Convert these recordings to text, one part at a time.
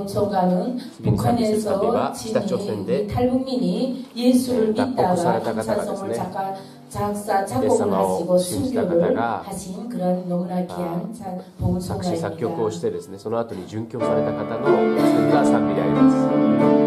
봉총관은 북한에서 지닌 탈북민이 예수를 믿다가 감사성을 작곡을 하시고 순교를 하신 그런 너무나 귀한 봉총관입니다. 作曲をしてですね、その後に殉教された方の作った賛美であります。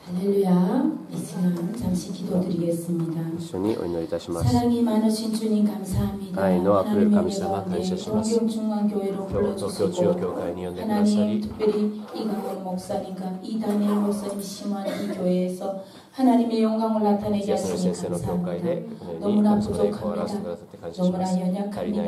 할렐루야. 이 시간 잠시 기도드리겠습니다. 사랑이 많으신 주님 감사합니다. 하나님의 가운데 동경중앙교회로 불러주시고 하나님 특별히 이강원 목사님과 이다니엘 목사님 심한 이 교회에서 하나님의 영광을 나타내게 하시니 감사합니다. 너무나 부족합니다. 너무나 연약합니다.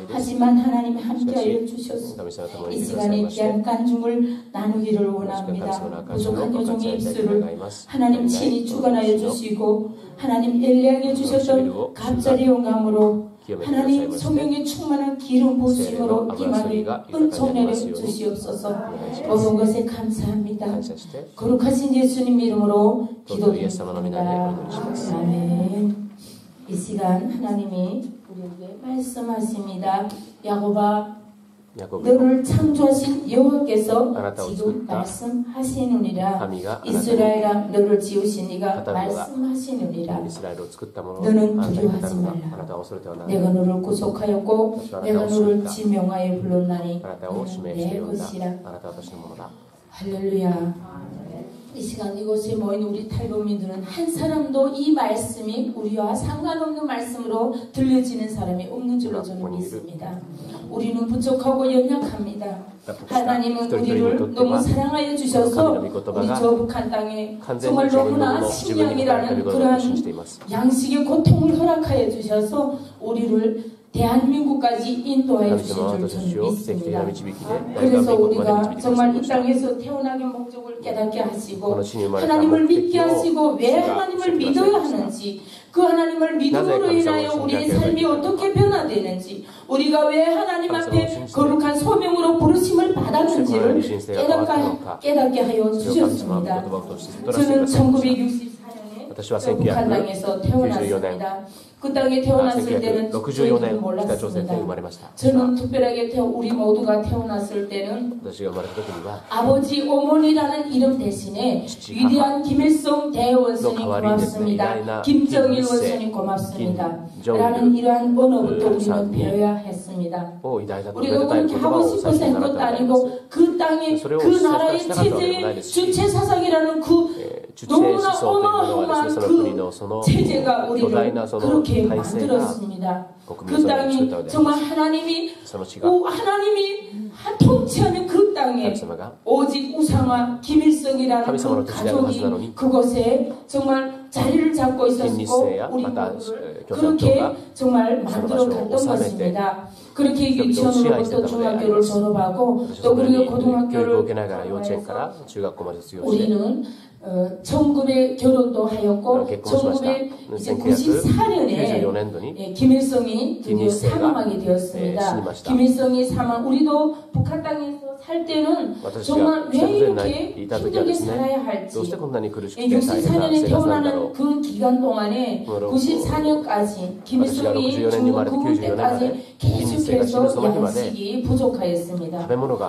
하지만 하나님이 함께하여 주셔서 이 시간에 귀한 간증을 나누기를 원합니다. 부족한 여종의 입술을 하나님 친히 주관하여 주시고 하나님 엘리야에게 주셨던 갑자기 영감으로 하나님 성령의 충만한 기름 부으심으로 임하게 은총 내려 주시옵소서. 모든 것에 감사합니다. 거룩하신 예수님 이름으로 기도드립니다. 아멘. 이 시간 하나님이 우리에게 말씀하십니다. 야곱아 너를 창조하신 여호와께서 지금 말씀하시느니라. 이스라엘아 너를 지으신 이가 말씀하시느니라. 너는 두려워하지 말라. 내가 너를 구속하였고 내가 너를 지명하여 불렀나니 너는 내 것이라. 할렐루야. 이 시간 이곳에 모인 우리 탈북민들은 한 사람도 이 말씀이 우리와 상관없는 말씀으로 들려지는 사람이 없는 줄로 저는 믿습니다. 우리는 부족하고 연약합니다. 하나님은 우리를 너무 사랑하여 주셔서 우리 저 북한 땅에 정말 너무나 식량이라는 그러한 양식의 고통을 허락하여 주셔서 우리를 대한민국까지 인도하여 주신 줄 저는 믿습니다. 그래서 우리가 정말 이 땅에서 태어나게 목적을 깨닫게 하시고 하나님을 믿게 하시고 왜 하나님을 믿어야 하는지 그 하나님을 믿음으로 인하여 우리의 삶이 어떻게 변화되는지 우리가 왜 하나님 앞에 거룩한 소명으로 부르심을 받았는지를 깨닫게 하여 주셨습니다. 저는 1964년에 북한 땅에서 태어났습니다. 그 땅에 태어났을 때는 1964 저희들은 年北朝鮮で生 몰랐습니다. まれました。 저는 특별하게 우리 모두가 태어났을 때는 私が生まれた時には 아버지, 어머니라는 이름 대신에 위대한 김일성 대원수님 고맙습니다. 김정일 원수님 고맙습니다. 라는 이러한 언어부터 우리는 배워야 했습니다. 우리가 그렇게 하고 싶어서 한 것도 아니고 그 땅에 그 나라의 체제의 주체 사상이라는 그 너무나 어마어마한 그 체제가 우리를 그렇게 만들었습니다. 그 땅이 정말 하나님이 통치하는 그 땅에 오직 우상화 김일성이라는 그 가족이 그곳에 정말 자리를 잡고 있었고 우리 모두를 그렇게 정말 만들어 갔던 것입니다. 그렇게 유치원으로부터 중학교를 졸업하고 또 그리고 고등학교를 우리는 1900 결혼도 하였고 1994년에 김일성이 드디어 사망하게 되었습니다. 김일성이 사망 우리도 북한 땅에서 살 때는 정말 왜 이렇게 힘들게 살아야 할지 64년에 태어나는 그 기간 동안에 94년까지 김일성이 죽을 때까지 계속해서 양식이 부족하였습니다.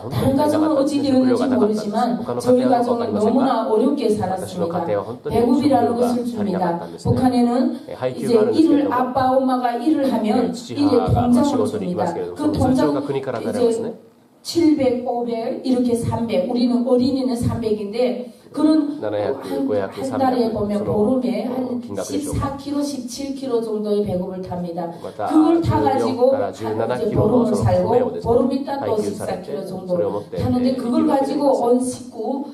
다른 가정은 어찌 되었는지 모르지만 저희 가정은 너무나 어렵게 살았습니다. 배급이라는 것을 줍니다. 북한에는 이제 일을 아빠 엄마가 일을 하면 이제 통장으로 줍니다. 그 통장 이제 700, 500 이렇게 300 우리는 어린이는 300인데 그런 한 달에 보면 보름에 한 14kg, 17kg 정도의 배급을 탑니다. 그걸 타가지고 이제 보름을 살고 보름 있다 또 14kg 정도 타는데 그걸 가지고 온 식구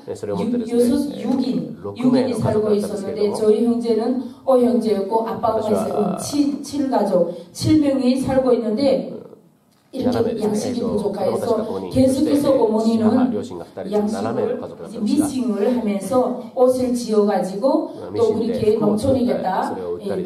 6인이 살고 있었는데 저희 형제는 5형제였고 아빠 엄마에서 7가족 7명이 살고 있는데 이렇게 양식이 부족해서 계속해서 어머니는 양식을 미싱을 하면서 옷을 지어가지고 또 그렇게 농촌이겠다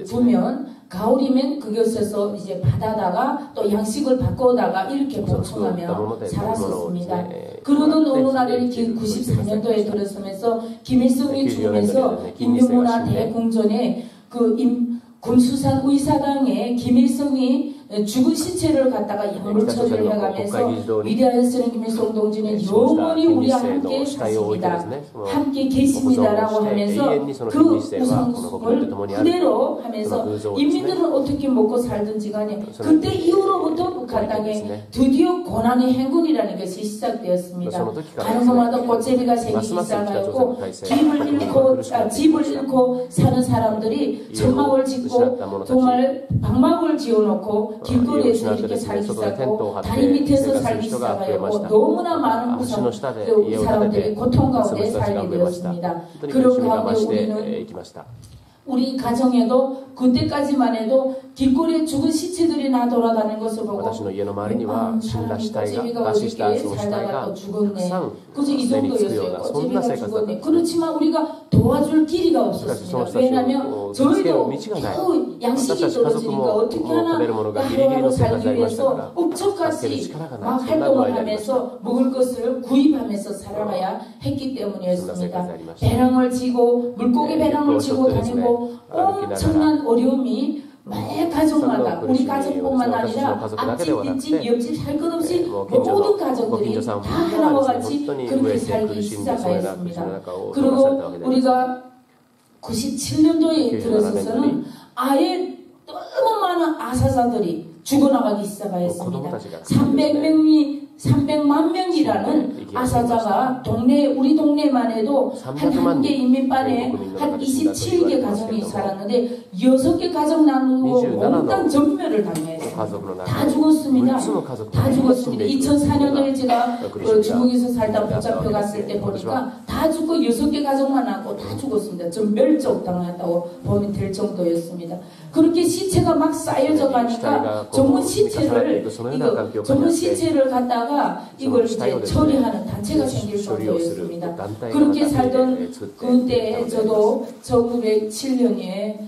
보면 가을이면 그곳에서 이제 받아다가 또 양식을 바꿔다가 이렇게 보충하며 살았었습니다. 그러던 어느 날에 94년도에 들어서면서 김일성이 죽으면서 인민문화 대공전에 그 금수산 의사당에 김일성이 죽은 시체를 갖다가 약물 처리를 해가면서 위대하신 김일성 동지는 영원히 우리와 함께 사십니다. 함께 계십니다라고 하면서 그 우상을 그대로 하면서 인민들은 어떻게 먹고 살든지 간에 그때 이후로부터 북한 땅에 드디어 고난의 행군이라는 것이 시작되었습니다. 가는 곳마다 꽃제비가 생기기 시작하였고 집을 잃고 사는 사람들이 천막을 짓고 정말 방막을 지어놓고 길거리에서 이렇게 살기 시작하고 다리 밑에서 살기 시작하였고 너무나 많은 사람들이 고통 가운데 살게 되었습니다. 그런 가운데 우리는 우리 가정에도 그때까지만 해도 길거리에 죽은 시체들이 나 돌아다니는 것을 보고 꽃제비가 어저께 살다가 또 죽었네. 그저 이 정도였어요. 꽃제비가 죽었네. 그렇지만 우리가 도와줄 길이가 없었습니다. 왜냐하면 저희도 양식이 떨어지니까 어떻게 하나 하루하루 살기 위해서 업적같이 막 활동을 하면서 먹을 것을 구입하면서 살아가야 했기 때문이었습니다. 배낭을 지고 물고기 배낭을 지고 다니고 엄청난 어려움이 매 가족마다 우리 가족뿐만 아니라 앞집, 뒷집, 옆집 할 것 없이 모든 가족들이 다 하나와 같이 그렇게 살기 시작하였습니다. 그리고 우리가 97년도에 들어서서는 아예 너무 많은 아사자들이 죽어나가기 시작하였습니다. 300만 명이라는 아사자가 우리 동네만 해도 한 개 인민반에 한 27개 가정이 살았는데 6개 가정 나누고 몽땅 전멸을 당했습니다. 다 죽었습니다. 다 죽었습니다. 2004년도에 제가 중국에서 살다 붙잡혀 갔을 때 보니까 다 죽고 6개 가정만 남고 다 죽었습니다. 전 멸종 당했다고 보면 될 정도였습니다. 그렇게 시체가 막 쌓여져 가니까 전문 시체를 갖다가 이걸 이제 처리하는 단체가 생길 정도였습니다. 그렇게 살던 그때 저도 1997년에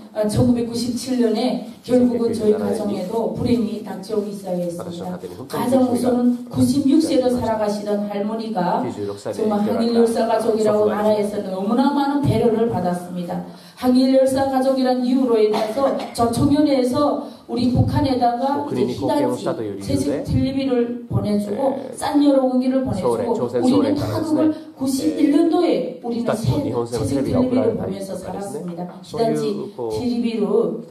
결국은 저희 가정에도 불행이 닥쳐오기 시작했습니다. 가장 우선은 96세로 살아가시던 할머니가 정말 한일 열사 가족이라 가족이라고 나라에서는 너무나 많은 배려를 받았습니다. 한일 열사 가족이란 이유로 인해서 저 청년회에서 우리 북한에다가 이제 히다치 채식 텔레비를 보내주고 싼 여러 무기를 보내주고 우리는 한국을 91년도에 우리는 채식 텔레비를 보면서 살았습니다. 히다치 텔레비로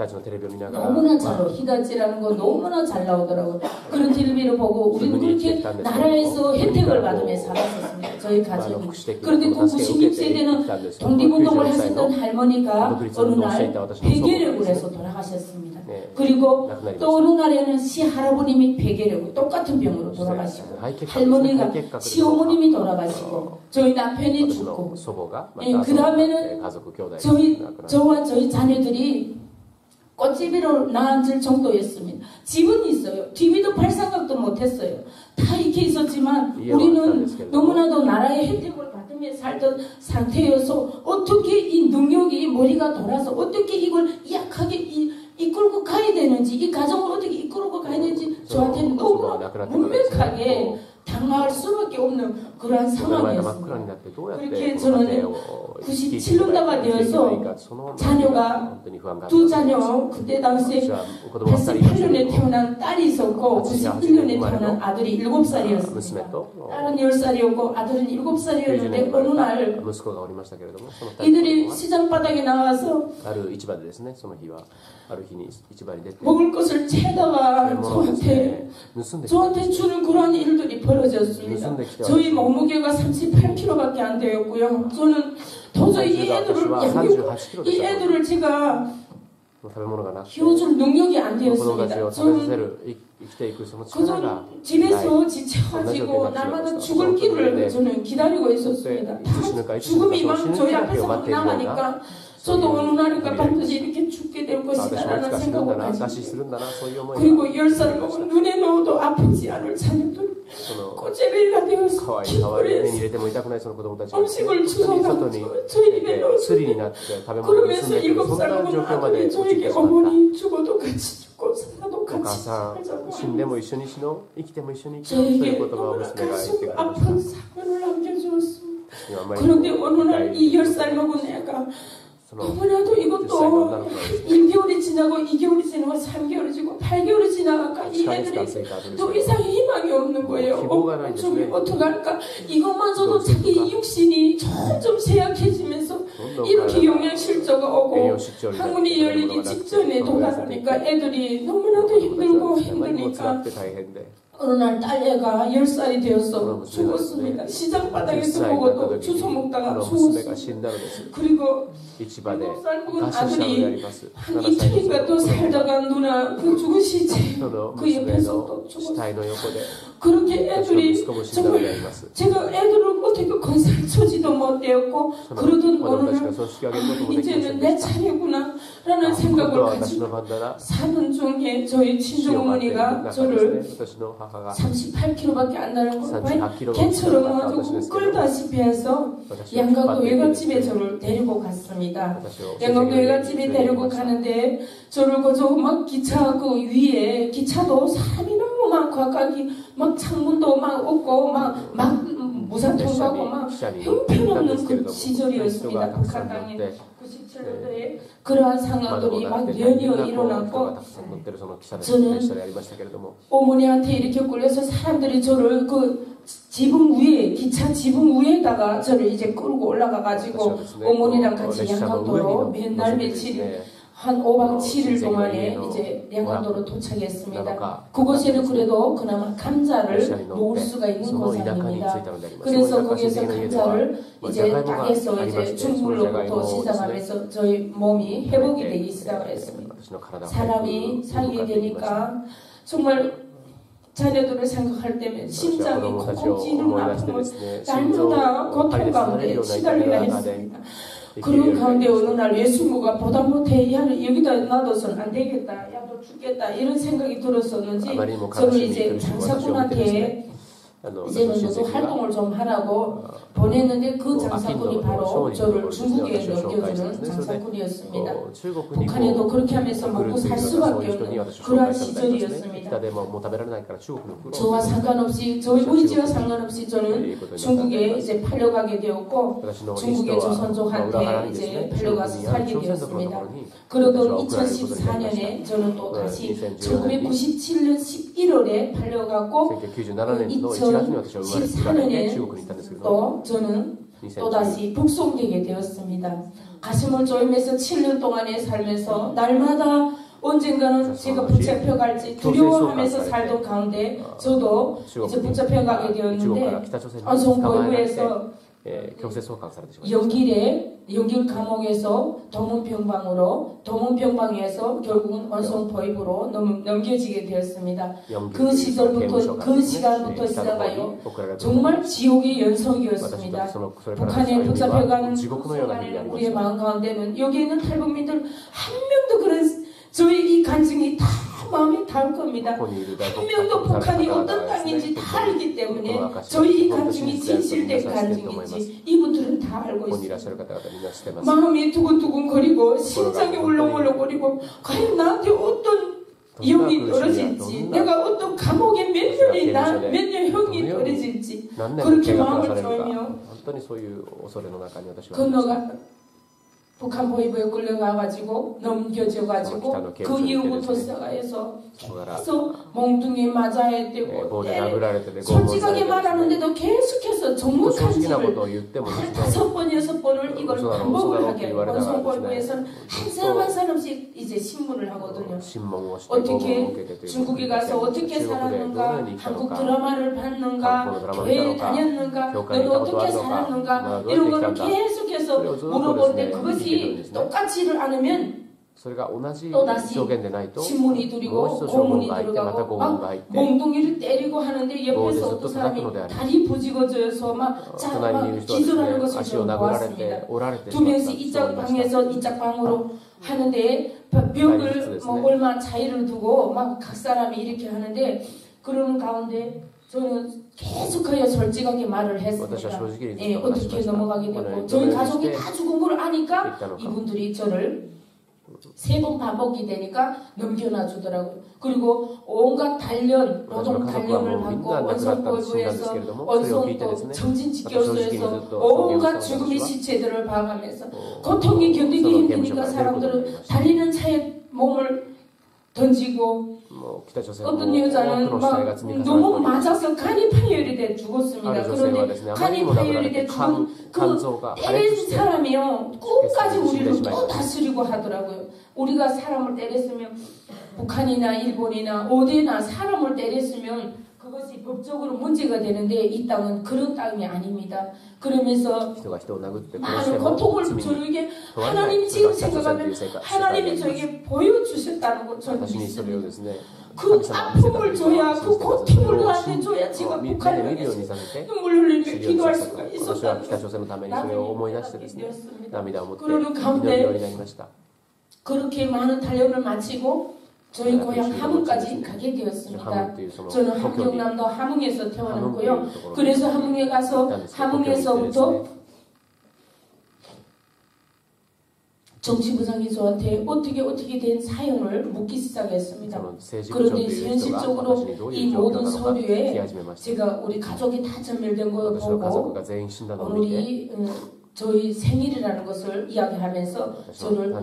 너무나 잘 나오고 히다치라는 거 너무나 잘 나오더라고요. 그런 텔레비를 보고 우리는 그렇게 나라에서 혜택을 받으며 살았었습니다. 저희 가족이. 그런데 그 96세대는 독립운동을 하셨던 할머니가 어느 날 폐결핵을 해서 돌아가셨습니다. 그리고 또 어느 날에는 시할아버님이 폐결핵으로 똑같은 병으로 돌아가시고 할머니가 시어머님이 돌아가시고 저희 남편이 죽고 그 다음에는 저와 저희 자녀들이 꽃집으로 나앉을 정도였습니다. 집은 있어요. TV도 팔 생각도 못했어요. 다 이렇게 있었지만 우리는 너무나도 나라의 혜택을 받으며 살던 상태여서 어떻게 이 능력이 머리가 돌아서 어떻게 이걸 약하게 이끌고 가야 되는지 이 가정을 어떻게 이끌고 가야 되는지 저한테는 너무 문명하게 당할 수밖에 없는 그러한 상황이었습니다. 그렇게 저는 97년도가 되어서 자녀가 두 자녀 그때 당시에 88년에 태어난 딸이 있었고 91년에 태어난 아들이 7살이었습니다. 딸은 10살이었고 아들은 7살이었는데 어느 날 이들이 시장 바닥에 나와서 먹을 것을 채다가 저한테 주는 그런 일들이 벌어졌습니다. 저희 몸무게가 38kg밖에 안 되었고요. 저는 도저히 이 애들을 제가 키워줄 능력이 안 되었습니다. 저는 집에서 지쳐가지고 날마다 죽을 길을 저는 기다리고 있었습니다. 다 죽음이 막 저희 앞에서 막 나가니까 저도 어느 날인가 반드시 이렇게 죽게 될 것이다라는 생각을 가지고 그리고 10살 먹은 눈에 넣어도 아프지 않을 자녀들 꼬재배가 되어서 기꺼이 음식을 주워가 저희 입에 넣었습니다. 그러면서 7살 먹은 아들이 저에게 어머니 죽어도 같이 죽고 살아도 같이 살자고 저에게 너무나 가슴 아픈 사건을 남겨주었습니다. 그런데 어느 날 이 10살 먹은 애가 너무나도 이것도 1개월이 지나고 2개월이 지나고 3개월이 지나고 8개월이 지나가니까 이 애들이 더 이상 희망이 없는 거예요. 좀 어떡할까? 이것마저도 자기 육신이 점점 쇠약해지면서 이렇게 영양실조가 오고 학문이 열리기 직전에 돌아가니까 애들이 너무나도 힘들고 힘드니까 어느 날 딸애가 10살이 되어서 죽었습니다. 시장 바닥에서 보고도 주워 먹다가 죽었습니다. 그리고 7살 먹은 아들이 한 이틀인가 또 살다가 누나 그 죽은 시체 그 옆에서 또 죽었어요. 그렇게 애들이 정말 제가 애들을 어떻게 건설처지도 못되었고 그러던 어느 날 이제는 내 차례구나 라는 생각을 가지고 사는 중에 저희 친정어머니가 저를 38kg밖에 안 나는 걸 개처럼 가지고 끌다시피 해서 양강도 외갓집에 저를 데리고 갔습니다. 양강도 외갓집에 데리고 가는데 저를 그저 막 기차 그 위에 기차도 사람이 너무 많고 아까 막 창문도 막 없고 막 무사통하고 막 형편없는 그 시절이었습니다. 북한 땅에 97년도에 그러한 상황들이 막 연이어 일어났고 저는 어머니한테 이렇게 끌려서 사람들이 저를 그 지붕 위에 기차 지붕 위에다가 저를 이제 끌고 올라가 가지고 어머니랑 같이 양강도로 몇 날 며칠 한 5박 7일 동안에 이제 양강도로 도착했습니다. 그곳에는 그래도 그나마 감자를 먹을 수가 있는 곳입니다. 그래서 거기에서 감자를 이제 땅에서 이제 죽물로부터 시작하면서 저희 몸이 회복이 되기 시작했습니다. 사람이 살게 되니까 정말 자녀들을 생각할 때면 심장이 콕콕 찌르는 아픔을 날마다 고통 가운데 시달려야 했습니다. 그런 가운데 어느 날 외숙모가 보다 못해 야 여기다 놔둬서는 안 되겠다 야 너 죽겠다 이런 생각이 들었었는지 저는 이제 장사꾼한테 이제는 너도 활동을 좀 하라고 보냈는데 그 장사꾼이 바로 저를 중국에 넘겨주는 장사꾼이었습니다. 북한에도 그렇게 하면서 먹고 살 수밖에 없는 그러한 시절이었습니다. 저와 상관없이 저희 의지와 상관없이 저는 중국에 이제 팔려가게 되었고 중국의 조선족한테 이제 팔려가서 살게 되었습니다. 그러던 2014년에 저는 또 다시 1997년 11월에 팔려가고 2014년에 또 저는 또다시 북송되게 되었습니다. 가슴을 조이면서 7년 동안에 살면서 날마다 언젠가는 제가 붙잡혀갈지 두려워하면서 살던 가운데 저도 이제 붙잡혀가게 되었는데 안성보이부에서 연길 감옥에서 동문평방에서 결국은 원성보이부로 넘겨지게 되었습니다. 그 시간부터 시작하여 정말 지옥의 연속이었습니다. 북한에 붙잡혀가는 순간에는 우리의 마음 가운데는 여기 있는 탈북민들 한 명도 그런 저희 이 간증이 다 마음에 닿을 겁니다. 한 명도 북한이 어떤 땅인지 다 알기 때문에 저희 이 간증이 진실된 간증인지 이분들은 다 알고 있습니다. 마음이 두근두근거리고 심장이 울렁울렁거리고 과연 나한테 어떤 영이 떨어질지 내가 어떤 감옥에 몇 년 형이 떨어질지 그렇게 마음을 조이며 건너가 북한 보위부에 끌려가가지고 넘겨져가지고 그 이후부터 시작해서 계속 몽둥이에 맞아야 되고 솔직하게 말하는데도 계속해서 정확한지를 5번, 6번을 이걸 반복을 하게 원성보위부에서는 한 사람 한 사람씩 이제 신문을 하거든요. 어떻게 중국에 가서 어떻게 살았는가, 한국 드라마를 봤는가, 교회에 다녔는가, 너는 어떻게 살았는가 이런 거를 계속해서 물어보는데 그것이 똑같지를 않으면 또다시 신문이 들이고 고문이 들어가고 막 몽둥이를 때리고 하는데 옆에서 어떤 사람이 다리 부지거져서 막 기절하는 것을 저는 보았습니다. 두 명씩 이쪽 방에서 이쪽 방으로 하는데 벽을 얼마 차이를 두고 막 각 사람이 이렇게 하는데 그러는 가운데 저는 계속하여 솔직하게 말을 했습니다. 어떻게 넘어가게 됐고 저희 가족이 다 죽은 걸 아니까 이분들이 저를 3번 반복이 되니까 넘겨놔 주더라고요. 그리고 온갖 단련, 노동 단련을 받고 원성보위부에서 원성도 정신지교소에서 온갖 죽음의 시체들을 봐가면서 고통이 견디기 힘드니까 사람들은 달리는 차에 몸을 던지고 어떤 여자는 막 너무 맞아서 간이 파열이 돼 죽었습니다. 그런데 간이 파열이 돼 죽은 그 때린 사람이요 끝까지 우리를 또 다스리고 하더라고요. 우리가 사람을 때렸으면 북한이나 일본이나 어디나 사람을 때렸으면 그것이 법적으로 문제가 되는데 이 땅은 그런 땅이 아닙니다. 그러면서 많은 고통을 저에게 하나님이 지금 생각하면 하나님이 저에게 보여주셨다는 것 저는 믿습니다. 그 아픔을 줘야 그 고통을 나한테 줘야 제가 북한을 위해서 눈물 흘리며 기도할 수가 있었답니다. 그러는 가운데 그렇게 많은 단련을 마치고 저희 고향 함흥까지 가게 되었습니다. 저는 함경남도 함흥에서 태어났고요. 그래서 함흥에 가서 함흥에서부터 정치부장이 저한테 어떻게 된 사연을 묻기 시작했습니다. 그런데 현실적으로 이 모든 서류에 제가 우리 가족이 다 전멸된 거 보고 우리 저희 생일이라는 것을 이야기하면서 저를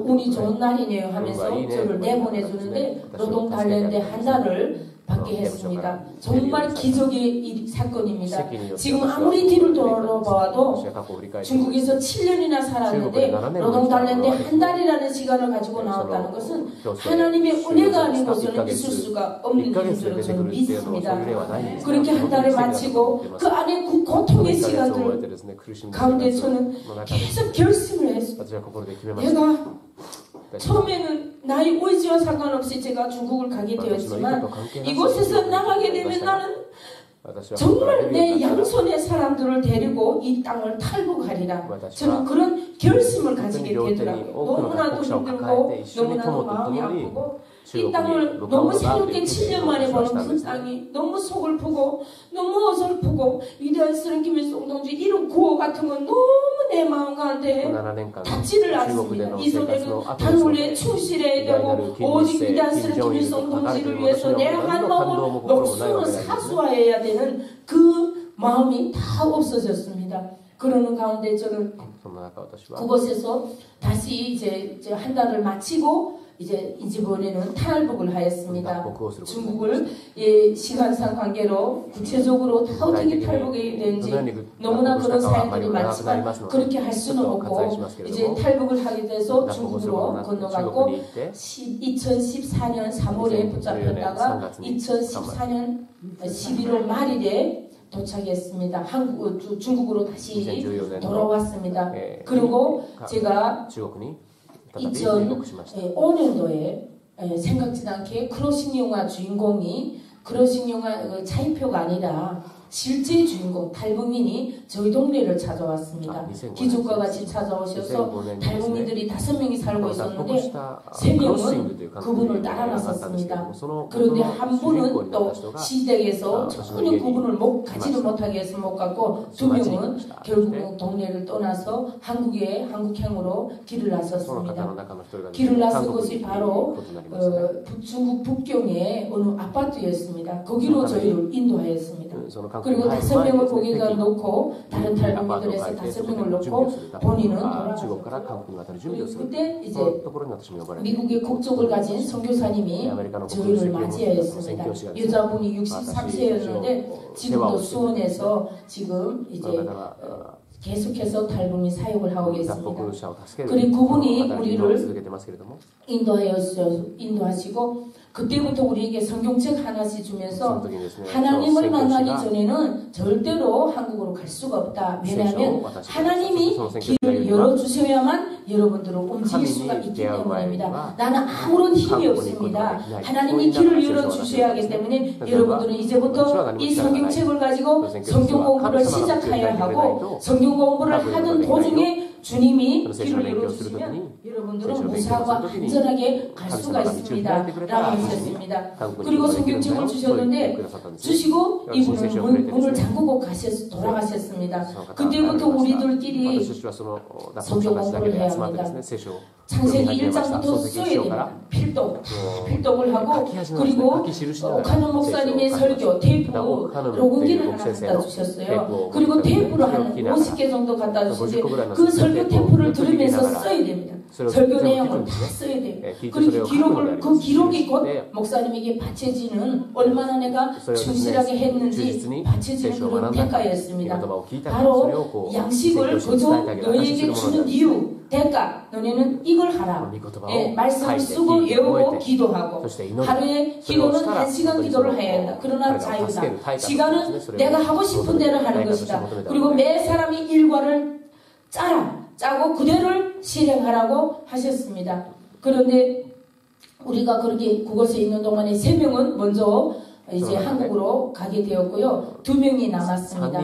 운이 좋은 날이네요 하면서 저를 내보내주는데 노동 단련대 한 달을 받게 했습니다. 정말 기적의 사건입니다. 지금 아무리 뒤를 돌아봐도 중국에서 7년이나 살았는데 노동 단련대 한 달이라는 시간을 가지고 나왔다는 것은 하나님의 은혜가 아니고서는 있을 수가 없는 일을 저는 믿습니다. 그렇게 한 달을 마치고 그 안에 그 고통의 시간들 가운데 저는 계속 결심을 했습니다. 내가 처음에는 나의 의지와 상관없이 제가 중국을 가게 되었지만 이곳에서 나가게 되면 나는 정말 내 양손의 사람들을 데리고 이 땅을 탈북하리라. 저는 그런 결심을 가지게 되더라고요. 너무나도 힘들고 너무나도 마음이 아프고 이 땅을 너무 새롭게 7년 만에 보는 그 땅이 너무 속을 푸고 너무 어설프고 위대한 스승 김일성 동지 이런 구호 같은 건 너무 내 마음 가운데 닿지를 않습니다. 이 소리는 단원에 충실해야 되고 오직 위대한 스승 김일성 동지를 위해서 내 한 마음을 목숨으로 사수해야 되는 그 마음이 다 없어졌습니다. 그러는 가운데 저는 그곳에서 다시 이제 한 달을 마치고 이제 이집원에는 탈북을 하였습니다. 중국을 시간상 관계로 구체적으로 어떻게 탈북이 되는지 너무나 그런 사연들이 많지만 그렇게 할 수는 없고 이제 탈북을 하게 돼서 중국으로 건너갔고 2014년 3월에 붙잡혔다가 2014년 11월 말일에 도착했습니다. 중국으로 다시 돌아왔습니다. 그리고 제가 2005년도에 생각지도 않게 크로싱 영화 주인공이 크로싱 영화 차이표가 아니라 실제 주인공 탈북민이 저희 동네를 찾아왔습니다. 기족과 같이 찾아오셔서 탈북민들이 5명이 살고 있었는데 3명은 그분을 따라 나섰습니다. 그런데 한 분은 또 시댁에서 전혀 그분을 가지를 못하게 해서 못 갔고 2명은 결국 동네를 떠나서 한국행으로 길을 나섰습니다. 길을 나선 것이 바로 중국 북경의 어느 아파트였습니다. 거기로 저희를 인도하였습니다. 그리고 5명을 거기가 놓고 다른 탈북민들에서 5명을 놓고 본인은 돌아가셨고 그때 이제 미국의 국적을 가진 선교사님이 저희를 맞이하였습니다. 여자분이 63세였는데 지금도 수원에서 지금 이제 계속해서 탈북민 사역을 하고 계십니다. 그리고 그분이 우리를 인도하시고 그때부터 우리에게 성경책 하나씩 주면서 하나님을 만나기 전에는 절대로 한국으로 갈 수가 없다. 왜냐하면 하나님이 길을 열어주셔야만 여러분들은 움직일 수가 있기 때문입니다. 나는 아무런 힘이 없습니다. 하나님이 길을 열어주셔야 하기 때문에 여러분들은 이제부터 이 성경책을 가지고 성경 공부를 시작해야 하고 성경 공부를 하는 도중에 주님이 길을 열어주시면 여러분들은 무사하고 안전하게 갈 수가 있습니다. 라고 하셨습니다. 그리고 성경책을 주셨는데 주시고 이분은 문을 잠그고 돌아가셨습니다. 그때부터 우리들끼리 성경 공부를 해야 합니다. 창세기 1장부터 써야 됩니다. 필독을 하고 그리고 오카노 목사님의 설교 테이프 녹음기를 하나 갖다 주셨어요. 그리고 테이프를 한 50개 정도 갖다 주시는데 그 설교 테이프를 들으면서 써야 됩니다. 설교 내용을 다 써야 돼요. 그리고 그 기록이 곧 목사님에게 바쳐지는 얼마나 내가 충실하게 했는지 바쳐지는 그런 대가였습니다. 바로 양식을 그저 너희에게 주는 이유 대가 너네는 이걸 하라. 말씀을 쓰고 외우고 기도하고 하루에 기도는 1시간 기도를 해야 한다. 그러나 자유다. 시간은 내가 하고 싶은 대로 하는 것이다. 그리고 매 사람이 일과를 짜고 그대로 실행하라고 하셨습니다. 그런데 우리가 그렇게 그곳에 있는 동안에 3명은 먼저 이제 한국으로 가게 되었고요. 2명이 남았습니다.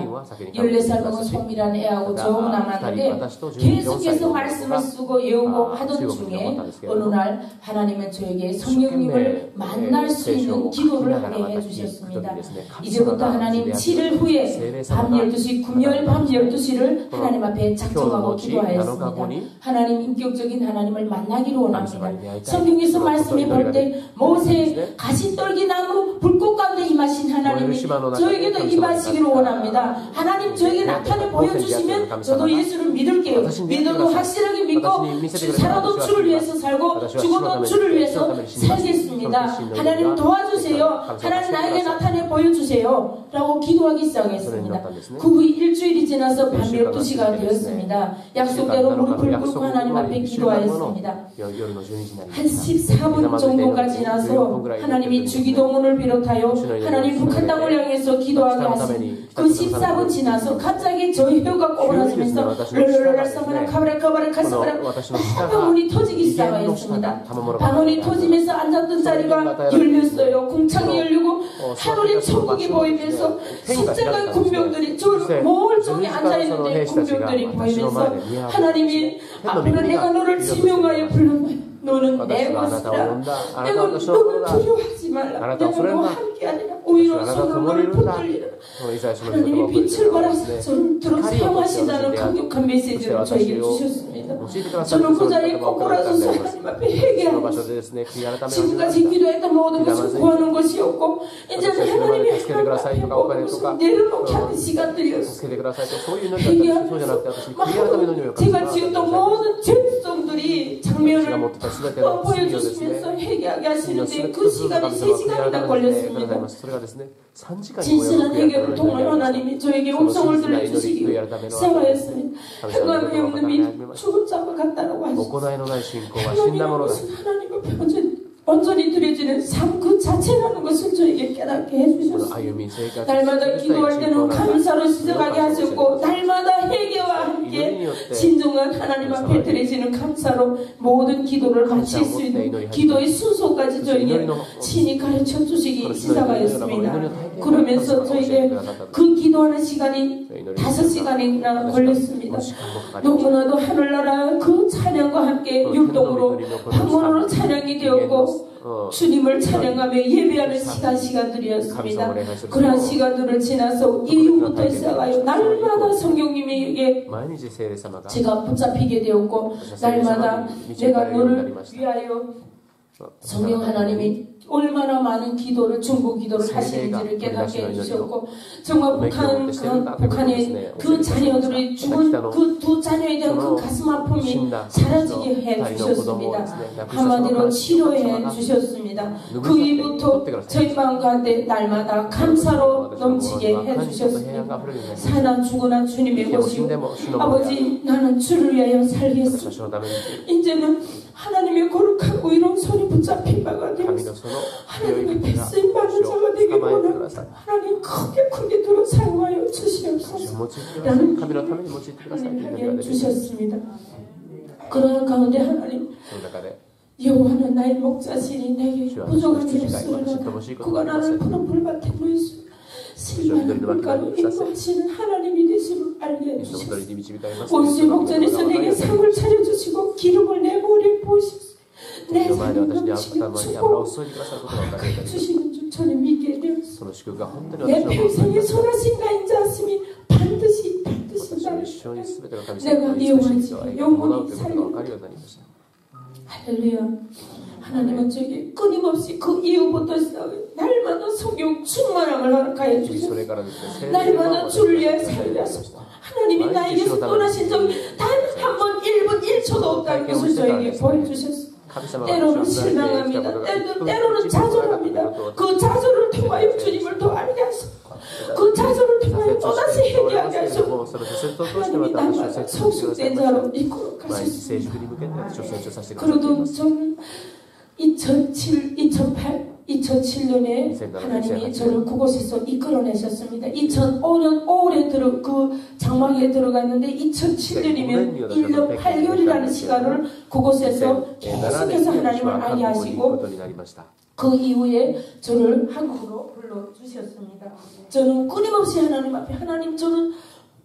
14살 먹은 손미란 애하고 저 남았는데 계속해서 말씀을 쓰고 외우고 하던 중에 어느 날 하나님은 저에게 성령님을 만날 수 있는 기도를 하게 해주셨습니다. 이제부터 하나님 7일 후에 밤 12시 금요일 밤 12시를 하나님 앞에 작정하고 기도하였습니다. 하나님 인격적인 하나님을 만나기를 원합니다. 성경에서 말씀해 볼 때 모세 가시떨기 나무 불꽃 가운데 임하신 하나님이 저에게도 임하시기를 원합니다. 하나님 저에게 나타내 보여주시면 저도 예수를 믿을게요. 믿어도 확실하게 믿고 살아도 주를 위해서 살고 죽어도 주를 위해서 살겠습니다. 하나님 도와주세요. 하나님 나에게 나타내 보여주세요. 라고 기도하기 시작했습니다. 그 후 일주일이 지나서 밤 12시가 되었습니다. 약속대로 무릎을 꿇고 하나님 앞에 기도하였습니다. 한 14분 정도가 지나서 하나님이 주기도문을 비롯하여 하나님 북한 땅을 향해서 기도하게 하신 그 14분 지나서 갑자기 저희 혀가 꼬부라지면서 르르르르 사바라 카바라 카사바라 방언이 터지기 시작하였습니다. 방언이 터지면서 앉았던 자리가 열렸어요. 궁창이 열리고 하늘에 천국이 보이면서 십자가 군병들이 저 멀쩡히 앉아있는데 군병들이 보이면서 하나님이 앞으로 내가 너를 지명하여 불렀나요. 너는 내 것이라. 내가 너를 두려워하지 말라. 내가 너와 함께하리라. 오히려 서로 너를 붙들리라. 하나님이 빛을 발하사 저를 사용하시다는 강력한 메시지를 저에게 주셨습니다. 저는 그 자리에 꼬꾸라져서 하나님 앞에 회개하고 지금까지 기도했던 모든 것을 구하는 것이었고 이제는 하나님이 하나님 앞에 모든 것을 내려놓게 하는 시간들이었습니다. 회개하면서 제가 지었던 모든 죄성들이 장면을 보여주시면서 회개하게 하시는데 그 시간이 3시간이나 걸렸습니다. 진실한 회개를 통해 하나님이 저에게 음성을 들려주시기 시작하였습니다. 행함이 없는 믿음 죽은 자와 같다라고 하셨습니다. 하나님 앞에 온전히 드려지는 삶 그 자체라는 것을 저에게 깨닫게 해주셨습니다. 날마다 기도할 때는 감사로 시작하게 하셨고 날마다 회개와 함께 진정한 하나님 앞에 드려지는 감사로 모든 기도를 마칠 수 있는 기도의 순서까지 저에게 친히 가르쳐 주시기 시작하였습니다. 그러면서 저에게 그 기도하는 시간이 5시간이나 걸렸습니다. 너무나도 하늘나라 그 찬양과 함께 율동으로 방언으로 찬양이 되었고 주님을 찬양하며 예배하는 시간들이었습니다. 그러한 시간들을 지나서 이후부터 시작하여 날마다 성령님에게 제가 붙잡히게 되었고 날마다 내가 너를 위하여 성령 하나님이 얼마나 많은 기도를 중보 기도를 하시는지를 깨닫게 해주셨고 정말 북한의 그 자녀들이 죽은 그 두 자녀에 대한 그 가슴 아픔이 사라지게 해주셨습니다. 한마디로 치료해 주셨습니다. 그 이후부터 저희 마음 가운데 날마다 감사로 넘치게 해주셨습니다. 사나 죽으나 주님의 것이요 아버지 나는 주를 위하여 살겠습니다. 이제는 하나님의 거룩하고 이런 손이 붙잡힌 바가 되었습니다. 하나님 앞에 쓰임받는 자가 되기 원합니다. 하나님 크게 들어 사용하여 주시옵소서. 라는 하나님 주셨습니다. 그러나 가운데 하나님 여호와는 나의 목자시니 내게 부족함이 없으리로다. 그가 나를 푸른 풀밭에 누이시고 실만한 물가로 인도하시는 하나님이 되심을 알게 해주셨습니다. 원수의 목전에서 내게 상을 차려주시고 기름을 내 머리에 부으셨습니다. 내 삶을 넘치게 주고 주시는 줄 저는 믿게 되었습니다. 내 평생에 선하신 가인자심이 반드시 내가 이용하지 영원히 살리는 할렐루야. 하나님은 저에게 끊임없이 그 이후부터 날마다 성경 충만함을 허락하여 주셨습니다. 날마다 주를 위해 살려서 하나님이 나에게서 떠나신 적이 단 한 번 1분 1초도 없다는 것을 저에게 보여주셨습니다. 때로는 실망합니다. 때로는 좌절합니다. 그 좌절을 통하여 주님을 더 알게 하시고 그 좌절을 통하여 또다시 회개하게 하시고 하나님이 날마다 성숙된 자로 이끌어 가셨습니다. 그래도 저는 2007, 2008, 2007년에 하나님이 저를 그곳에서 이끌어내셨습니다. 2005년 5월에 그 장막에 들어갔는데 2007년이면 1년 8개월이라는 시간을 그곳에서 계속해서 하나님을 알게 하시고 그 이후에 저를 한국으로 불러주셨습니다. 저는 끊임없이 하나님 앞에 하나님 저는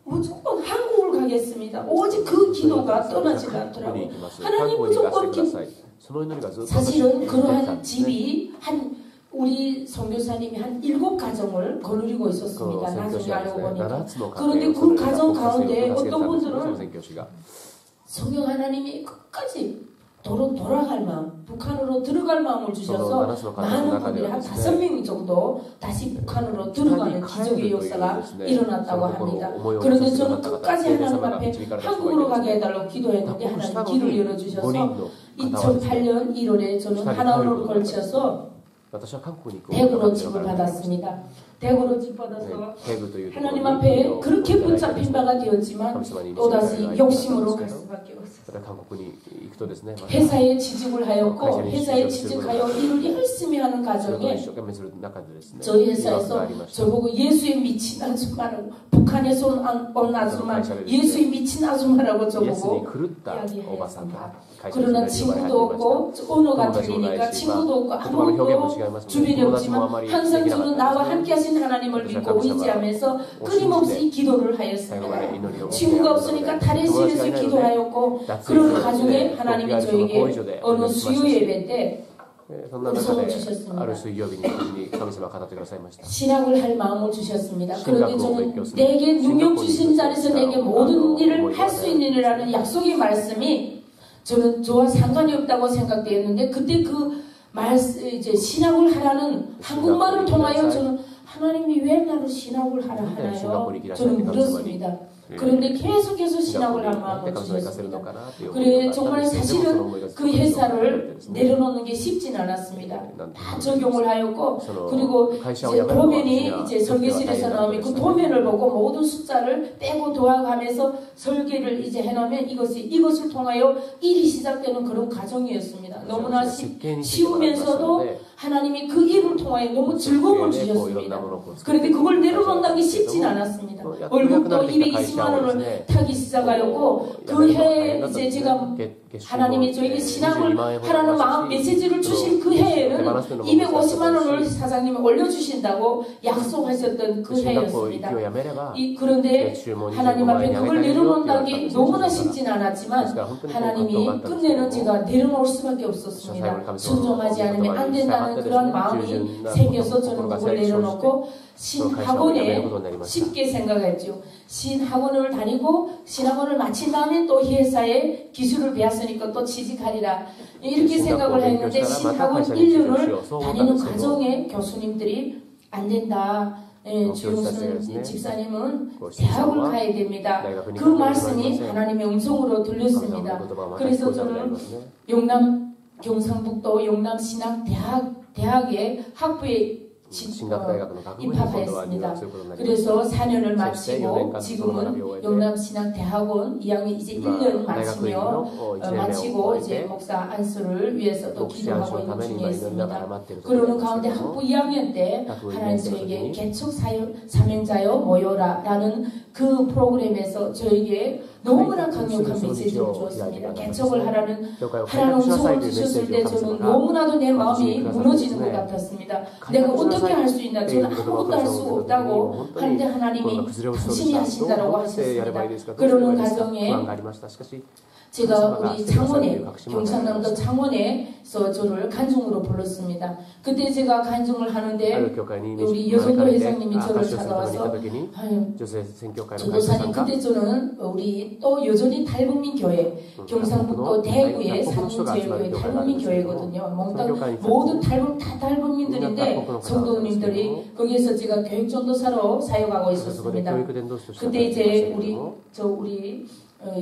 무조건 한국을 가겠습니다. 오직 그 기도가 떠나지 않더라고요. 하나님 무조건 사실은 그러한 집이 우리 선교사님이 한 7가정을 거느리고 있었습니다. 나중에 알고 보니까. 그런데 그 가정 가운데 어떤 분들은 성령 하나님이 끝까지 돌아갈 마음, 북한으로 들어갈 마음을 주셔서 많은 분들이 한 5명 정도 다시 북한으로 들어가는 기적의 역사가 일어났다고 합니다. 그런데 저는 끝까지 하나님 앞에 한국으로 가게 해달라고 기도했는데 하나님 길을 열어주셔서 2008년 1월에 저는 하나로를 걸쳐서 대구로 집을 받았습니다. 대구로 집 받아서 하나님 앞에 그렇게 붙잡힌 바가 되었지만 또다시 욕심으로 갈 수밖에 없었어요. 회사에 취직을 하였고 회사에 취직하여 일을 열심히 하는 가정에 저희 회사에서 저보고 예수에 미친 아줌마라고 북한에서 온 아줌마 예수에 미친 아줌마라고 저보고 이야기했습니다. 그러나 친구도 없고 언어가 틀리니까 친구도 없고 아무것도 주변에 없지만 항상 저는 나와 함께 전능하신 하나님을 믿고 의지하면서 끊임없이 기도를 하였습니다. 친구가 없으니까 탈의실에서 기도하였고 그런 가중에 하나님이 저에게 어느 수요 예배 때 음성을 주셨습니다. 신학을 할 마음을 주셨습니다. 그런데 저는 내게 능력 주신 자리에서 내게 모든 일을 할 수 있는 이라는 약속의 말씀이 저는 저와 상관이 없다고 생각되었는데 그때 그 이제 신학을 하라는 한국말을 통하여 저는 하나님이 왜 나를 신학을 하라 하나요? 저는 물었습니다. 그런데 계속해서 신학을 할 마음을 주셨습니다. 그래 정말 사실은 그 회사를 내려놓는 게 쉽진 않았습니다. 다 적용을 하였고 그리고 이제 도면이 이제 설계실에서 나오면 그 도면을 보고 모든 숫자를 빼고 도와가면서 설계를 이제 해놓으면 이것을 통하여 일이 시작되는 그런 과정이었습니다. 너무나 쉬우면서도 하나님이 그 일을 통하여 너무 즐거움을 주셨습니다. 그런데 그걸 내려놓는다는 게 쉽진 않았습니다. 월급도 220만 원을 타기 시작하였고 그 해에 이제 제가 하나님이 저에게 신학을 하라는 마음 메시지를 주신 그 해에는 250만 원을 사장님이 올려주신다고 약속하셨던 그 해였습니다. 그런데 하나님 앞에 그걸 내려놓는다는 게 너무나 쉽진 않았지만 하나님이 끝내는 제가 내려놓을 수밖에 없었습니다. 순종하지 않으면 안 된다는 그런 마음이 생겨서 저는 그걸 내려놓고 신학원에 쉽게 생각했죠. 신학원을 다니고 신학원을 마친 다음에 또 회사에 기술을 배웠으니까 또 취직하리라 이렇게 생각을 했는데 신학원 1년을 다니는 과정에 교수님들이 안 된다. 주영순 집사님은 대학을 가야 됩니다. 그 말씀이 하나님의 음성으로 들렸습니다. 그래서 저는 영남 경상북도 영남신학대학의 학부에 입학하였습니다. 그래서 4년을 마치고 지금은 영남신학대학원 2학년 이제 1년 마치고 이제 목사 안수를 위해서 또 기도하고 있는 중에 있습니다. 그러는 가운데 학부 2학년 때 하나님 저에게 개척 사명자여 모여라 라는 그 프로그램에서 저에게 너무나 강력한 메시지를 주었습니다. 개척을 하라는 음성을 주셨을 때 저는 너무나도 내 마음이 무너지는 것 같았습니다. 내가 어떻게 할 수 있나? 저는 아무것도 할 수 없다고 하는데 하나님이 당신이 하신다라고 하셨습니다. 그러는 과정에 제가 우리 창원에 경상남도 창원에서 저를 간증으로 불렀습니다. 그때 제가 간증을 하는데 우리 여성도 회장님이 저를 찾아와서 전도사님 그때 저는 우리 또 여전히 탈북민 교회 경상북도 대구의 산림제일교회 탈북민 교회거든요. 모든 탈북민들인데 성도님들이 거기에서 제가 교육전도사로 사역하고 있었습니다. 그때 이제 우리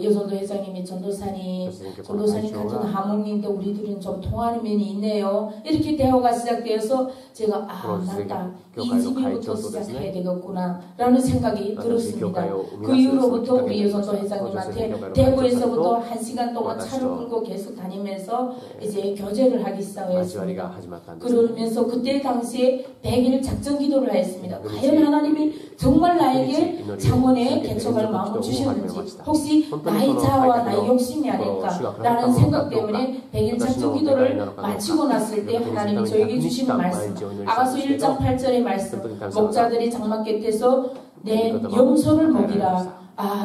여전도 회장님이 전도사님 같은 하모님인데 우리들은 좀 통하는 면이 있네요. 이렇게 대화가 시작되어서 제가 맞다. 이 집일부터 시작해야 되겠구나 라는 생각이 들었습니다. 그 이후로부터 우리 여전도 회장님한테 대구에서부터 1시간 동안 차를 끌고 계속 다니면서 이제 교제를 하기 시작했습니다. 그러면서 그때 당시에 100일 작전 기도를 하였습니다. 과연 하나님이 정말 나에게 창원에 개척할 마음을 주셨는지 혹시 나의 자아와 나의 욕심이 아닐까라는 생각 때문에 100일 작전 기도를 마치고 났을 때 하나님이 저에게 주시는 말씀 아가서 1장 8절의 말씀 목자들이 장막 곁에서 내 염소를 먹이라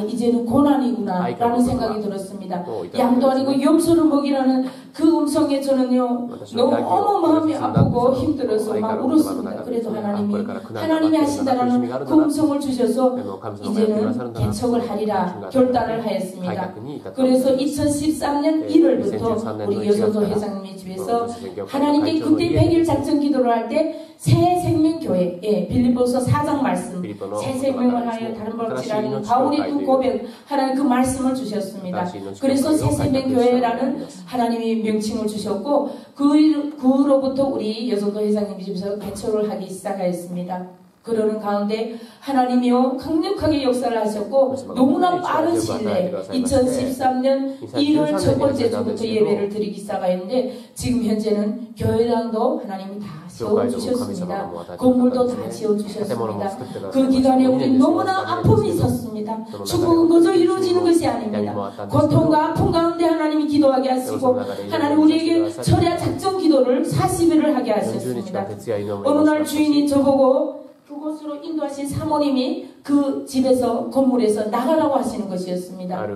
이제는 고난이구나 라는 생각이 들었습니다. 양도 아니고 염소를 먹이라는 그 음성에 저는요 너무 마음이 아프고 힘들어서 막 울었습니다. 그래도 하나님이 하신다라는 그 음성을 주셔서 이제는 개척을 하리라 결단을 하였습니다. 그래서 2013년 1월부터 우리 여전도 회장님의 집에서 하나님께 그때 100일 작전 기도를 할 때 새 생명교회 빌립보서 4장 말씀 새 생명을 하여 다른 법질 아니는 바울이 두 고백 하나님 그 말씀을 주셨습니다. 그래서 새 생명교회라는 하나님이 명칭을 주셨고 그 후로부터 우리 여전도 회장님 집에서 개척을 하기 시작하였습니다. 그러는 가운데 하나님이요 강력하게 역사를 하셨고 너무나 빠른 시일 내에 2013년 1월 첫 번째 주부터 예배를 드리기 시작하였는데 지금 현재는 교회당도 하나님이 다 지어주셨습니다. 건물도 다 지어주셨습니다. 그 기간에 우리 너무나 아픔이 있었습니다. 축복은 그저 이루어지는 것이 아닙니다. 고통과 아픔 가운데 하나님이 기도하게 하시고 하나님 우리에게 철야 작전 기도를 40일을 하게 하셨습니다. 어느 날 주인이 저보고 그곳에 곳으로 인도하신 사모님이 그 집에서 건물에서 나가라고 하시는 것이었습니다.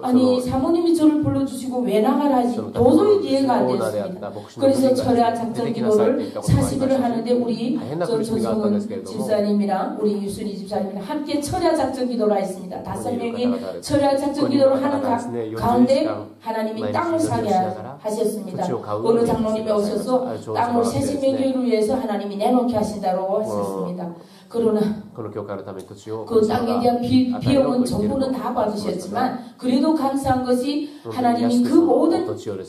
아니 사모님이 저를 불러주시고 왜 나가라 하지 도저히 이해가 안 됐습니다. 그래서 철야 작전 기도를 40일을 하는데 우리 조성은 집사님이랑 우리 유순이 집사님이랑 함께 철야 작전 기도를 했습니다. 5명이 철야 작전 기도를 하는 가운데 하나님이 땅을 사게 하셨습니다. 어느 장로님이 오셔서 땅을 새생명교회를 위해서 하나님이 내놓게 하신다고 하셨습니다. 그러나 그 땅에 대한 비용은 정부는 다 받으셨지만 그래도 감사한 것이 하나님이 그 모든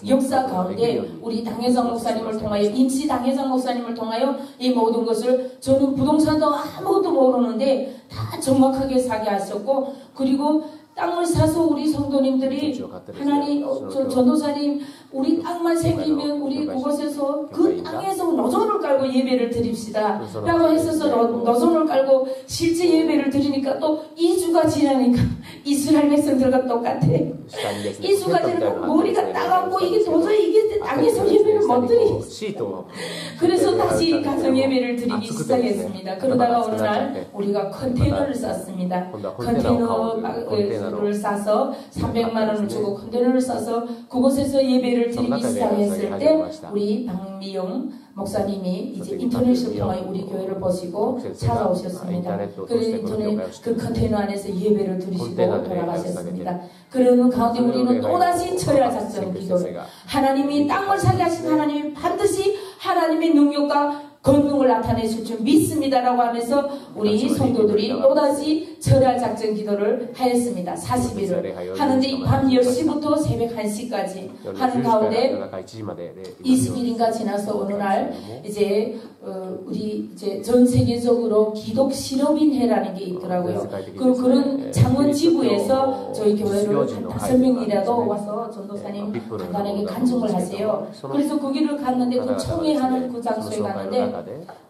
역사 가운데 우리 당회장 목사님을 통하여 임시 당회장 목사님을 통하여 이 모든 것을 저는 부동산도 아무것도 모르는데 다 정확하게 사게 하셨고 그리고 땅을 사서 우리 성도님들이 하나님 전도사님 우리 땅만 생기면 우리 그곳에서 그 땅에서 노선을 깔고 예배를 드립시다 라고 했어서 노선을 깔고 실제 예배를 드리니까 또 2주가 지나니까 이스라엘 백성들과 똑같아. 2주가 지나니까 머리가 따갑고 이게 도저히 이게 땅에서 예배를 못 드리. 그래서 다시 가정 예배를 드리기 시작했습니다. 그러다가 어느 날 우리가 컨테이너를 쌌습니다. 컨테이너를 싸서 300만 원을 주고 컨테이너를 싸서 그곳에서 예배를 드리기 시작했을 때 우리 박미영 목사님이 이제 인터넷을 통해 우리 교회를 보시고 찾아오셨습니다. 그래서 인터넷 그 컨테이너 안에서 예배를 드리시고 돌아가셨습니다. 그러는 가운데 우리는 또다시 철야 작전 기도를 하나님이 땅을 사게 하신 하나님이 반드시 하나님의 능력과 권능을 나타내실 줄 믿습니다라고 하면서 우리 성도들이 또다시 철야 작전 기도를 하였습니다. 40일을 하는데 밤 10시부터 새벽 1시까지 하는 가운데 20일인가 지나서 어느 날 이제 우리 이제 전 세계적으로 기독 실업인 해라는 게 있더라고요. 그런 창원 지부에서 저희 교회를 한 5명이라도 와서 전도사님 간단하게 간증을 하세요. 그래서 거기를 갔는데 그 총회하는 그 장소에 갔는데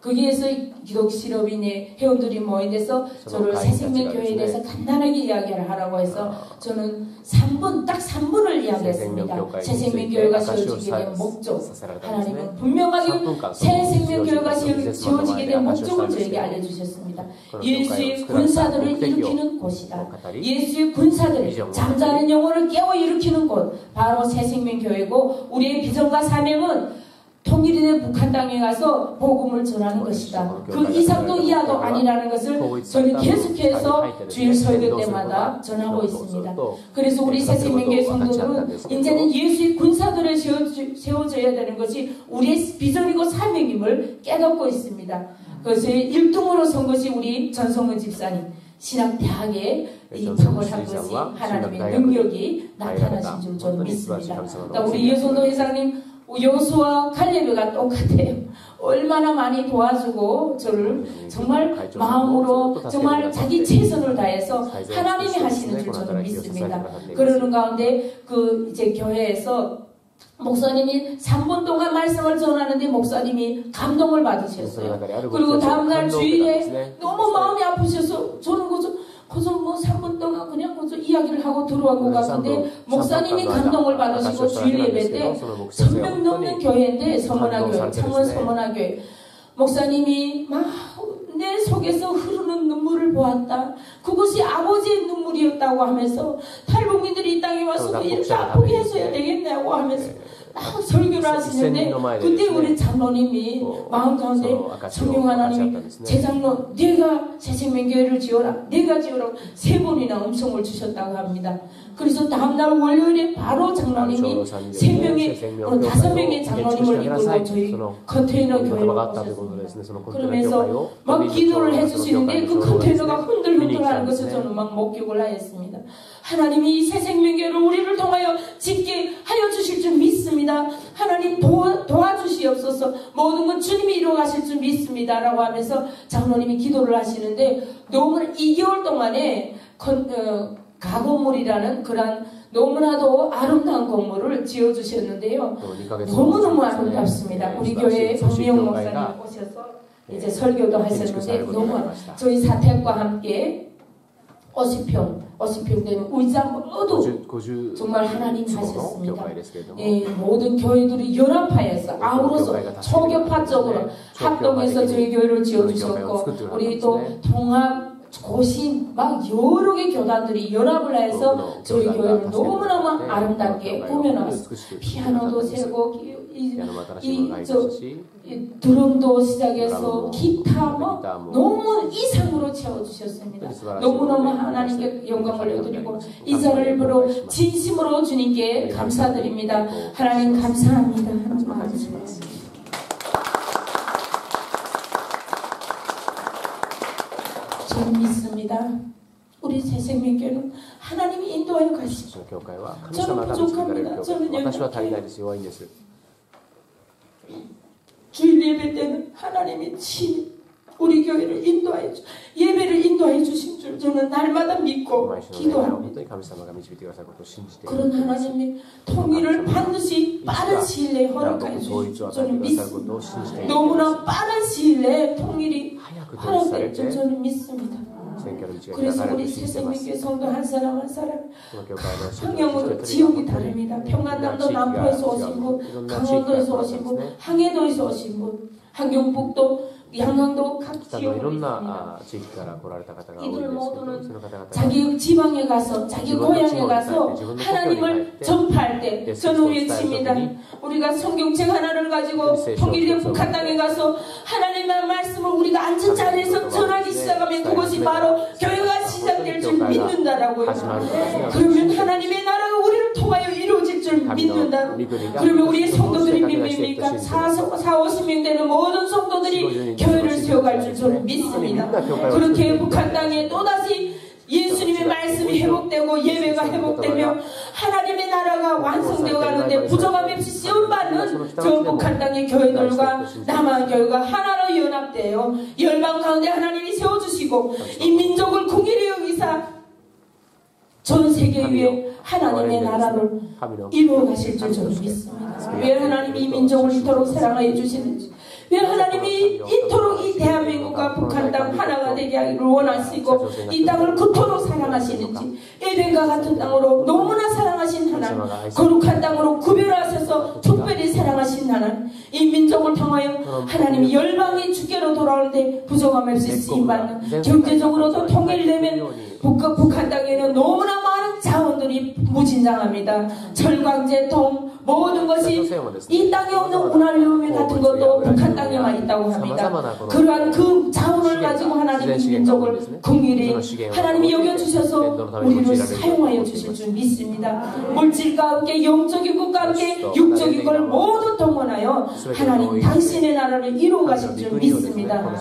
거기에서 기독 실업인의 회원들이 모인데서 저를 새생명교회에 대해서 간단하게 이야기를 하라고 해서 저는 3분 딱 3분을 이야기했습니다. 새생명교회가 세워지게 된 목적 하나님은 분명하게 새생명교회가 세워지게 된 목적을 저에게 알려주셨습니다. 예수의 군사들을 일으키는 곳이다. 예수의 군사들이 잠자는 영혼을 깨워 일으키는 곳 바로 새생명교회고 우리의 비전과 사명은 통일인의 북한 땅에 가서 복음을 전하는 것이다. 그 이상도 이하도 아니라는 것을 저는 계속해서 주일 설교 때마다 전하고 있습니다. 그래서 우리 새생명교회 성도들은 이제는 예수의 군사들을 세워줘야 되는 것이 우리의 비전이고 사명임을 깨닫고 있습니다. 그래서 1등으로 선 것이 우리 전성은 집사님 신학대학에 입학을 한 것이 하나님의 능력이 나타나신 줄 저는 믿습니다. 우리 여선도 회장님 여호수아와 칼레브가 똑같아요. 얼마나 많이 도와주고 저를 정말 마음으로 정말 자기 최선을 다해서 하나님이 하시는 줄 저는 믿습니다. 그러는 가운데 그 이제 교회에서 목사님이 3분 동안 말씀을 전하는데 목사님이 감동을 받으셨어요. 그리고 다음날 주일에 너무 마음이 아프셔서 저는 그저 뭐 3분 동안 그냥 그저 이야기를 하고 들어가고 갔는데 목사님이 감동을 받으시고 주일 예배 때 1000명 넘는 교회인데 서문화교회, 창원 서문화교회 목사님이 막 내 속에서 흐르는 눈물을 보았다. 그것이 아버지의 눈물이었다고 하면서 탈북민들이 이 땅에 와서 이렇게 아프게 해줘야 되겠냐고 하면서 막 설교를 하시는데 그때 우리 장로님이 마음 가운데 성령 하나님이 제장로 네가 새생명교회를 지어라 네가 지어라 3번이나 음성을 주셨다고 합니다. 그래서 다음날 월요일에 바로 장로님이 5명의 장로님을 이끌고 저희 컨테이너 교회로 오셨습니다. 그러면서 막 기도를 해주시는데 그 컨테이너가 흔들흔들하는 것을 저는 막 목격을 하였습니다. 하나님이 이 새생명교회를 우리를 통하여 짓게 하여 주실 줄 믿습니다. 하나님 도와주시옵소서. 모든 건 주님이 이루어가실 줄 믿습니다라고 하면서 장로님이 기도를 하시는데 너무 2개월 동안에 가건물이라는 그런 너무나도 아름다운 건물을 지어주셨는데요. 너무너무 아름답습니다. 우리 교회에 박미영 목사님 오셔서 이제 설교도 하셨는데 너무 저희 사택과 함께 50평 되는 의자 모두 정말 하나님이 하셨습니다. 예, 모든 교회들이 연합하여서 아우러서 초교파적으로 합동해서 저희 교회를 지어주셨고 우리 또 통합 고신 막 여러 개 교단들이 연합을 해서 저희 교회를 너무너무 아름답게 꾸며놨어요. 피아노도 세고 드럼도 시작해서 기타 뭐 너무 이상으로 채워주셨습니다. 너무너무 하나님께 영광 올려드리고 이 자리를 빌어 진심으로 주님께 감사드립니다. 하나님 감사합니다. 하나님 감사합니다. 저는 믿습니다. 우리 새생명교회는 하나님이 인도하여 가시고 저는 부족합니다. 저는 연약해요. 주일 예배 때는 하나님이 친히 우리 교회를 예배를 인도해 주신 줄 저는 날마다 믿고 기도합니다. 그런 하나님이 통일을 반드시 빠른 시일 내에 허락해 주실 줄 저는 믿습니다. 너무나 빠른 시일 내에 통일이 허락될 줄 저는 믿습니다. 그래서 우리 새생명교회 성도 한 사람 한 사람 환경으로 지역이 다릅니다. 평안남도 남포에서 오신 분, 강원도에서 오신 분, 항해도에서 오신 분, 한경북도 양강도 각 지역에 있습니다. 이들 모두는 자기 지방에 가서 자기 고향에 가서 하나님을 전파할 때 저는 외칩니다. 우리가 성경책 하나를 가지고 통일된 북한 땅에 가서 하나님의 말씀을 우리가 앉은 자리에서 전하기 시작하면 그것이 바로 교회가 시작될 줄 믿는다라고요. 그러면 하나님의 나라가 우리를 통하여 이루어질 줄 믿는다. 그러면 우리의 성도들이 뭡니까? 40-50명 되는 모든 성도들이 교회를 세워갈 줄 저는 믿습니다. 그렇게 북한 땅에 또다시 예수님의 말씀이 회복되고 예배가 회복되며 하나님의 나라가 완성되어 가는데 부정함 없이 시험받는 저 북한 땅의 교회들과 남한 교회가 하나로 연합되어 열방 가운데 하나님이 세워주시고 이 민족을 궁일히 여기사 전 세계 위에 하나님의 나라를 이루어 가실 줄 저는 믿습니다. 왜 하나님이 이 민족을 이토록 사랑하여 주시는지, 왜 하나님이 이토록 이 대한민국과 북한 땅 하나가 되게 하기를 원하시고 이 땅을 그토록 사랑하시는지, 에덴과 같은 땅으로 너무나 사랑하신 하나님, 거룩한 땅으로 구별하셔서 특별히 사랑하신 하나님, 이 민족을 통하여 하나님이 열방이 주께로 돌아오는데 부정함 없이 쓰임받는, 경제적으로도 통일되면 북한 땅에는 너무나 많은 자원들이 무진장합니다. 철광제, 동, 모든 것이 이 땅에 없는 운하유물 같은 것도 북한 땅에만 있다고 합니다. 그러한 그 자원을 가지고 하나님의 민족을 긍휼히 하나님이 여겨주셔서 우리를 사용하여 주실 줄 믿습니다. 물질과 함께 영적인 것과 함께 육적인 걸 모두 동원하여 하나님 당신의 나라를 이루어 가실 줄 믿습니다.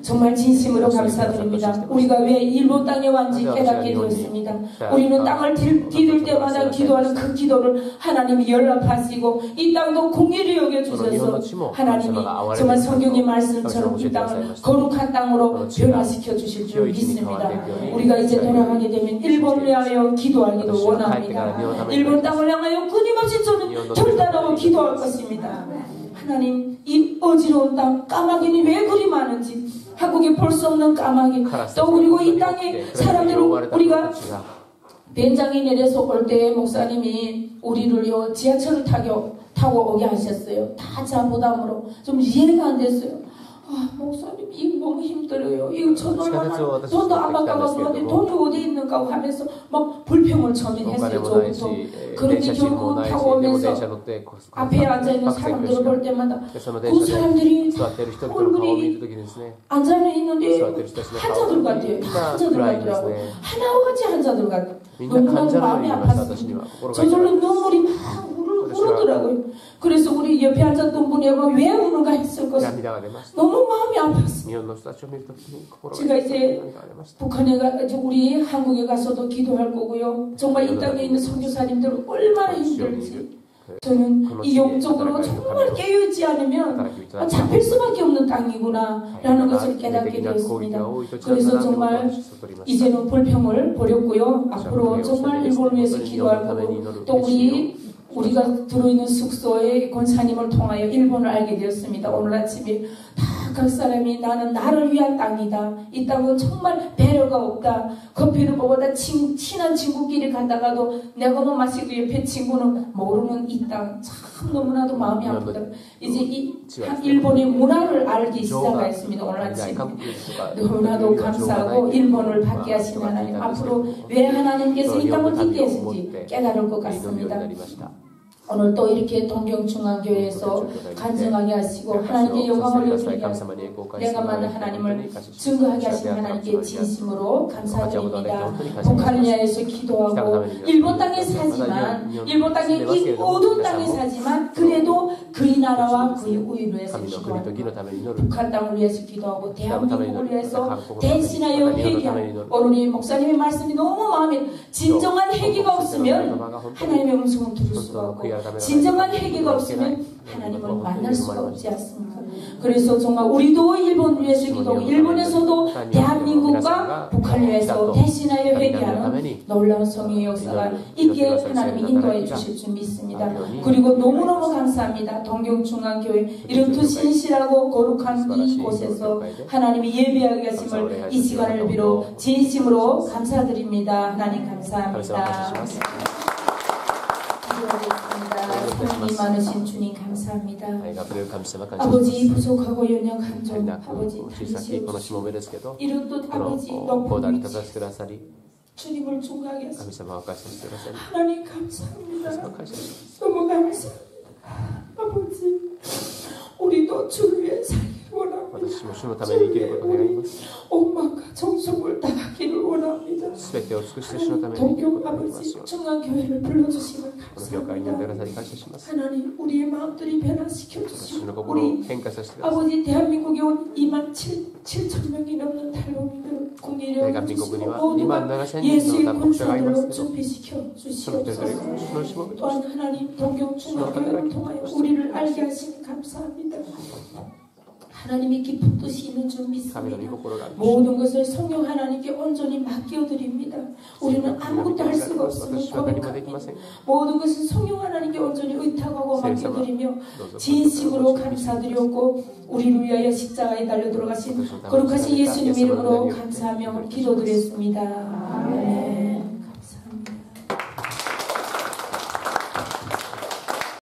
정말 진심으로 감사드립니다. 우리가 왜 일본 땅에 왔는지 깨닫게 되었습니다. 우리는 땅을 디딜 때마다 기도하는 그 기도를 하나님이 연락하시고 이 땅도 공의를 여겨주셔서 하나님이 정말 성경의 말씀처럼 이 땅을 거룩한 땅으로 변화시켜 주실 줄 믿습니다. 우리가 이제 돌아가게 되면 일본을 향하여 기도하기를 원합니다. 일본 땅을 향하여 끊임없이 저는 결단하고 기도할 것입니다. 하나님, 이 어지러운 땅, 까마귀는 왜 그리 많은지, 한국에 볼 수 없는 까마귀, 또 그리고 이 땅에 사람들은 우리가 변장이 내려서 올 때 목사님이 우리를요 지하철을 타고 오게 하셨어요. 다 자부담으로. 좀 이해가 안 됐어요. 아, 목사님 이거 너무 힘들어요. 이거 전 얼마나 돈도 안 받아가서 그런데 돈이 어디 있는가 하면서 막 불평을 처음에 했어요. 저부터. 그런데 결국 타고 오면서 앞에 앉아있는 사람들을 볼 때마다 그 사람들이 얼굴이 앉아있는데 한자들 같아요. 다 한자들 같더라고요. 하나같이 한자들 같아요. 너무나 마음이 아팠어요. 저절로 눈물이 막 울더라고요. 그래서 우리 옆에 앉았던 분이 왜 우는가 했을 것입니다. 너무 마음이 아팠어요. 제가 이제 북한에 우리 한국에 가서도 기도할 거고요. 정말 이 땅에 있는 선교사님들 얼마나 힘들지. 저는 이 영적으로 정말 깨어있지 않으면 잡힐 수밖에 없는 땅이구나 라는 것을 깨닫게 되었습니다. 그래서 정말 이제는 불평을 버렸고요. 앞으로 정말 일본을 위해서 기도할 거고, 또 우리가 들어있는 숙소에 권사님을 통하여 일본을 알게 되었습니다. 오늘 아침에 다 각각 사람이 나는 나를 위한 땅이다. 이 땅은 정말 배려가 없다. 커피를 먹어다 친한 친구끼리 간다가도 내가 뭐 마시고 옆에 친구는 모르는 이 땅 참 너무나도 마음이 아프다. 이제 이 일본의 문화를 알기 시작했습니다. 오늘 아침 너무나도 감사하고 일본을 받게 하신 하나님, 앞으로 왜 하나님께서 이 땅을 짓게 했는지 깨달을 것 같습니다. 오늘 또 이렇게 동경중앙교회에서 간증하게 하시고 하나님께 영광을 여기게 하시고 내가 만난 하나님을 증거하게 하신 하나님께 진심으로 감사드립니다. 북한을 위하여서 기도하고 일본 땅에 사지만 일본 땅에 이 모든 땅에 사지만 그래도 그의 나라와 그의 우위를 위해서 기도합니다. 북한 땅을 위해서 기도하고 대한민국을 위해서 대신하여 회개하고 오늘 목사님의 말씀이 너무 마음에 진정한 회개가 없으면 하나님의 음성을 들을 수가 없고 진정한 회개가 없으면 하나님을 만날 수가 없지 않습니까? 그래서 정말 우리도 일본을 위해서 기도하고 일본에서도 대한민국과 북한을 위해서 대신하여 회개하는 놀라운 성령의 역사가 있게 하나님이 인도해 주실 줄 믿습니다. 그리고 너무너무 감사합니다. 동경중앙교회 이런 또 신실하고 거룩한 이곳에서 하나님이 예배하게 하심을 이 시간을 비로 진심으로 감사드립니다. 하나님 감사합니다. 하나님 많으신 주님 감사합니다. 아버지 부족하고 연약한 점 아버지 다루시옵시고 이런 또 아버지 높은 위치 주님을 존경하게 하시옵소서. 하나님 감사합니다. 너무 감사합니다. 아버지 우리도 주를 위해 살기를 원합니다. 주를 위해 우리 엄마가 정성을 다하기를 원합니다. 동경 아버지 중앙교회를 불러주시면 감사합니다. 하나님 우리의 마음들이 변화시켜 주시고 우리 아버지 대한민국에 온 27,000명이 넘는 탈북민들 국민을 얻어주시고 모두가 예수의 군사들로 준비시켜 주시옵소서. 또한 하나님 동경 중앙교회를 통하여 우리를 알게 하시니 감사합니다. 하나님이 깊은 뜻이 있는 줄 믿습니다. 모든 것을 성령 하나님께 온전히 맡겨드립니다. 우리는 아무것도 할 수가 없음을 고백합니다. 모든 것을 성령 하나님께 온전히 의탁하고 맡겨드리며 진심으로 감사드렸고 우리를 위하여 십자가에 달려 들어가신 거룩하신 예수님 이름으로 감사하며 기도드렸습니다. 아멘.